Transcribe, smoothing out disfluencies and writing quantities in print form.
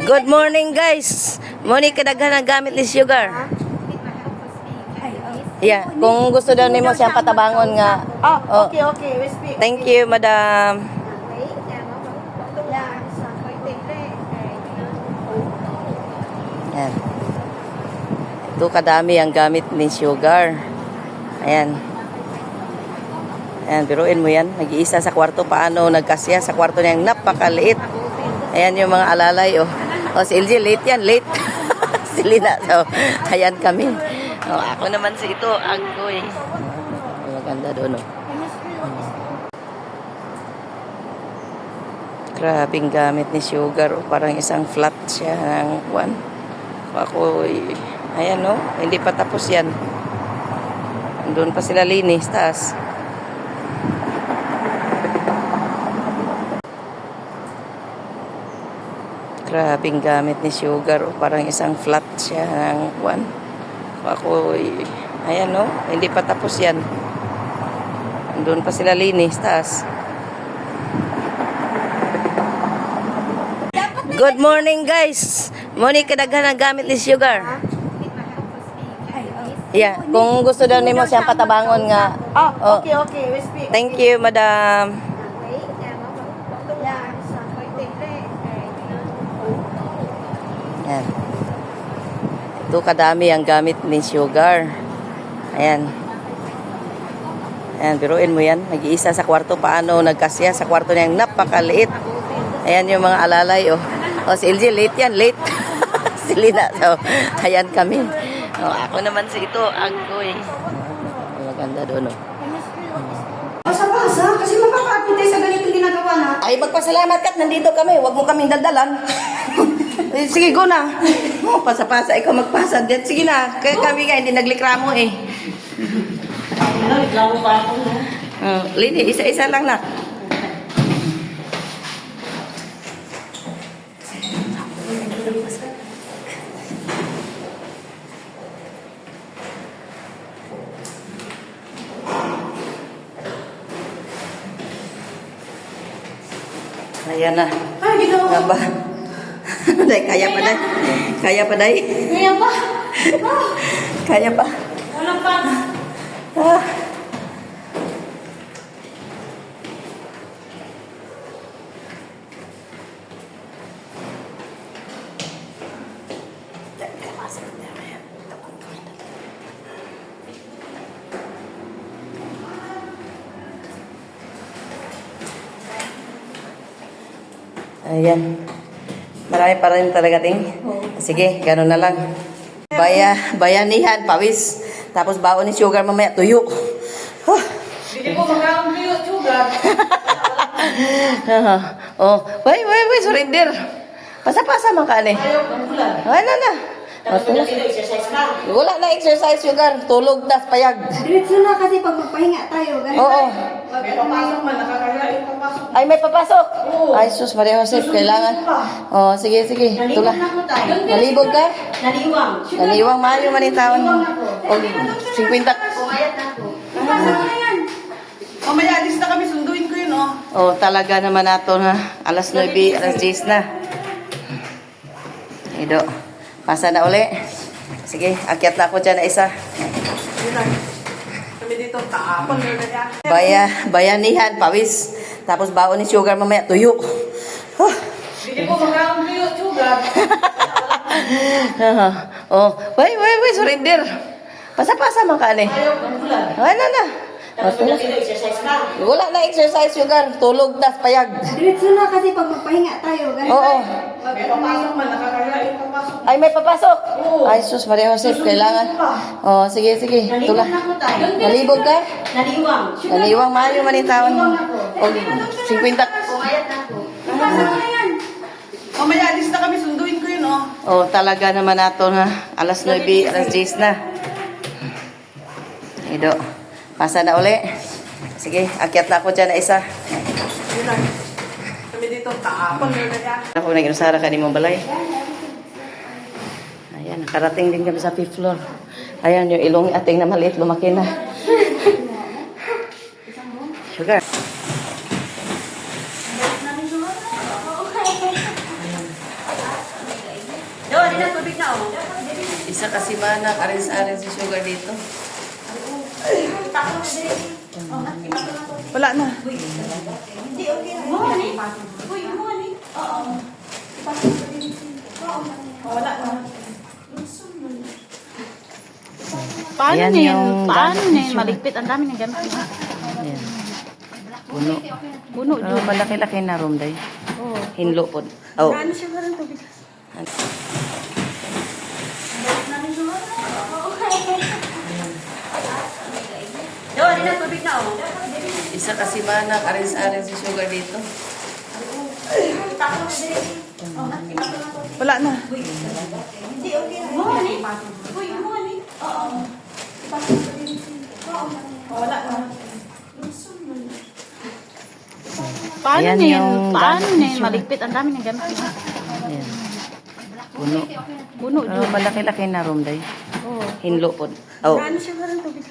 Good morning guys. Muni kadaghan ang gamit ni Sugar. Yeah, kung gusto daw nimo siyang patabangon nga. Oh, okay. We speak. Thank you, madam. Yan. Ito kadami ang gamit ni Sugar. Ayan. Ayan, biruin mo yan. Nag-iisa sa kwarto. Paano nagkasya sa kwarto niyang napakaliit. Ayan yung mga alalay. Oh, si LG, late yan. Late. Si Lina. So, ayan kami. Oh, ako naman si ito. Agoy. Maganda doon, oh. Grabing gamit ni Sugar. Oh, parang isang flat siya ng one. Ako, ayan, oh. Hindi pa tapos yan. Doon pa sila linis. Taas. Grabing gamit ni Sugar. Oh, parang isang flat siya ng one. Ako, ayan, no? Hindi pa tapos yan. Doon pa sila linis. Taas. Good morning, guys. Muni kadaghan ang gamit ni Sugar. Yeah, kung gusto daw nimo siyang patabangon nga. Oh, okay. We speak. Thank you, madam. Ayan. Ito kadami ang gamit ni Sugar. Ayan. Ayan, biruin mo yan. Nag-iisa sa kwarto. Paano nagkasya sa kwarto niyang napakaliit. Ayan yung mga alalay. Oh, si LG, late yan. Late. Si Lina. So, ayan kami. Oh, ako naman si ito. Agoy. Maganda doon, oh. Basa, kasi mapapagod tayo sa ganitong ginagawa na. Ay, magpasalamat ka't nandito kami. Huwag mo kaming daldalan. Sige, go na. Oh, pasa-pasa. Ikaw magpasa. Sige na. Kaya kami nga, hindi naglikramo eh. Reklamo pa ako, no? Lini, isa-isa lang na. Ayan na. Ay, ginawa ko. Aba. Day, kaya pa, Day. Kaya pa, Day. Kaya pa. Kaya pa. Wala pa. Ah. Ayan. Marami pa rin talaga, Ting. Sige, gano'n na lang. Bayanihan, pawis. Tapos baon ni Sugar mamaya, tuyo. Hindi ko magkakang tuyo, Sugar. Oh, wait, surrender. Pasa-pasa man ka, ane. Ayaw kang bulan. Ano na? Tapos exercise ka. Wala na exercise, Sugar. Tulog, tas payag. Diretso na kasi pag magpahinga tayo. Ganun. Oo. May papasok man, nakakaya yung papasok. Ay, may papasok. Oo. Ay, sus, Maria Jose, kailangan. Oh, sige. Tula. Naliwang na ko tayo. Nalibog ka? Naliwang. Naliwang maayo man yung taon. O, 50. Pumayat na ako. Ipasa mo na yan. Mamaya, alis na kami, sunduin ko yun, oh. Oh, talaga naman nato na. Alas 9, alas 10 na. Ido. Pasa na uli. Sige, akyat na ako dyan na isa. Kami dito, taapon na kaya. Bayanihan, pawis. Tapos baon ni Sugar mamaya, tuyo. Hindi ko magkakang tuyo, Sugar. Oh, wait, surrender. Pasa-pasa man ka, ane. Ayaw kang bulan. Ano na? Tapos exercise ka. Wala na exercise, Sugar. Tulog, tas payag. Diretso na kasi pag magpahinga tayo. Ganun. Oo. May papasok man, nakakaya yung papasok. Ay, may papasok. Oo. Ay, sus, Maria Jose, kailangan. Oh, sige. Tula. Naliwang na ko tayo. Nalibog ka? Naliwang. Naliwang maayo man yung taon. O, 50. Pumayat na ako. Ipasa mo na yan. Mamaya, alis na kami, sunduin ko yun, oh. Oh, talaga naman nato na. Alas 9, alas 10 na. Ido. Pasa na uli. Sige, akyat na ako dyan na isa. Kami dito, taapon na kaya. Ako nag-inusara ka ni mong balay. Ayan, nakarating din kami sa 5th floor. Ayan, yung ilong ating na maliit, lumaki na. Sugar. Di na tubig na oh. Isa kasi mana, karin-arin si Sugar dito. Wala na. Wala na. Paano Ayan na yun? yung Paano gamit na ni yun? Sugar. Maligpit. Ang dami ng gamit. Ayan. Puno. Puno, Oh, malaki-laki na room day. Oo. Hinlo po. Oh. Ano siya parang tubig? Di na tubig na oh. Isa kasi mana, karin-arin si Sugar dito. Wala na. Wala na. Paano Ayan na yun? yung Paano gamit na ni yun? Sugar. Maligpit. Ang dami ng gamit. Ayan. Puno. Puno, Oh, malaki-laki na room day. Oo. Hinlo po. Oh. Ano siya parang tubig?